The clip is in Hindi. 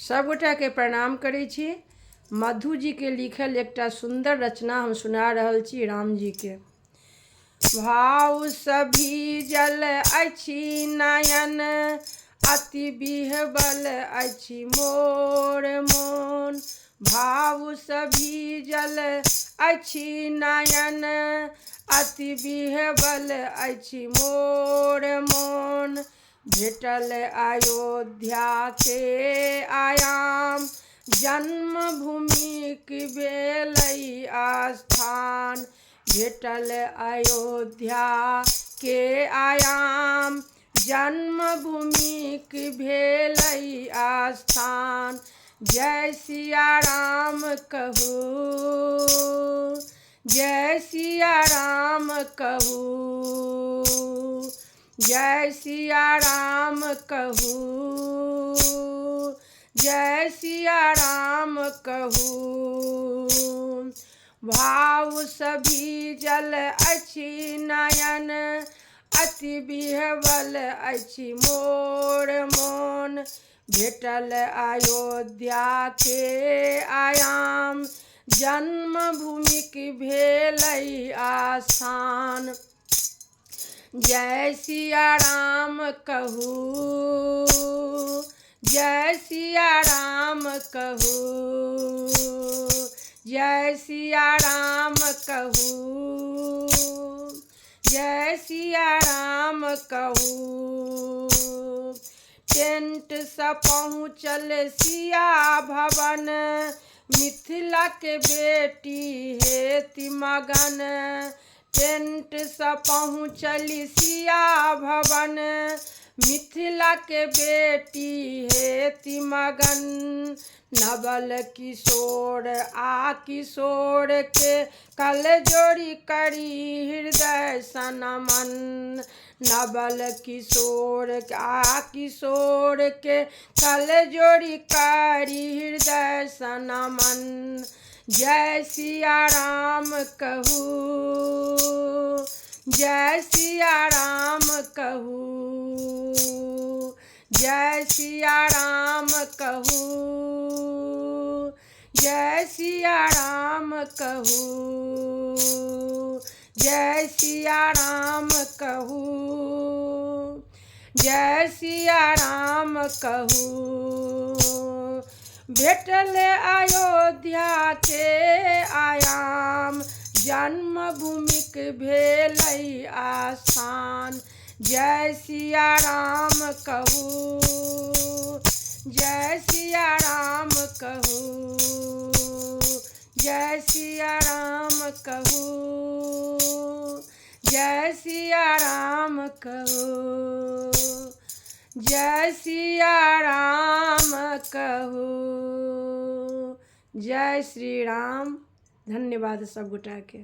सबगोटा के प्रणाम करै छी। मधु जी के लिखल एकटा सुंदर रचना हम सुना रहल छी राम जी के। भाव सभी जल अछि नयन, अति बिहबल अछि मोर मोन। भाव सभी जल अछि नयन, अति बिहबल अछि मोर मोन। भेटल अयोध्या के आयाम, जन्मभूमि की भेलै आस्थान। भेटल अयोध्या के आयाम, जन्मभूमि की भेलै आस्थान। जय सिया राम कहू, जय सिया राम कहू, जय सिया राम कहू, जय सिया राम कहू। भाव सभी जल अछि नयन, अति बिहबल अछि मोर मोन। भेटल अयोध्या के आयाम, जन्मभूमि की भेलै आस्थान। जय सिया राम कहू, जय सिया राम कहू, जय सिया राम कहू, जय सिया राम कहू। टेंट सँ पहुँचल सिया भवन, मिथिला के बेटी हेति मगन। टेंट सँ पहुँचली सिया भवन, मिथिला के बेटी हेति मगन। नवल किशोर आ किशोर के कल जोड़ी करी हृदय सन मन। नवल किशोर आ किशोर के कल जोड़ी करी हृदय सन मन। जय सिया राम कहू, जय सिया राम कहू, जय सिया राम कहू, जय सिया राम कहू, जय सिया राम कहू, जय सिया राम कहू। भेटल अयोध्या के आयाम, जन्मभूमि के भेलै आस्थान। जय सिया राम कहू, जय सिया राम कहू, जय सिया राम कहू, जय सिया राम कहू, जय सिया राम कहू। जय श्री राम। धन्यवाद सब गोटा के।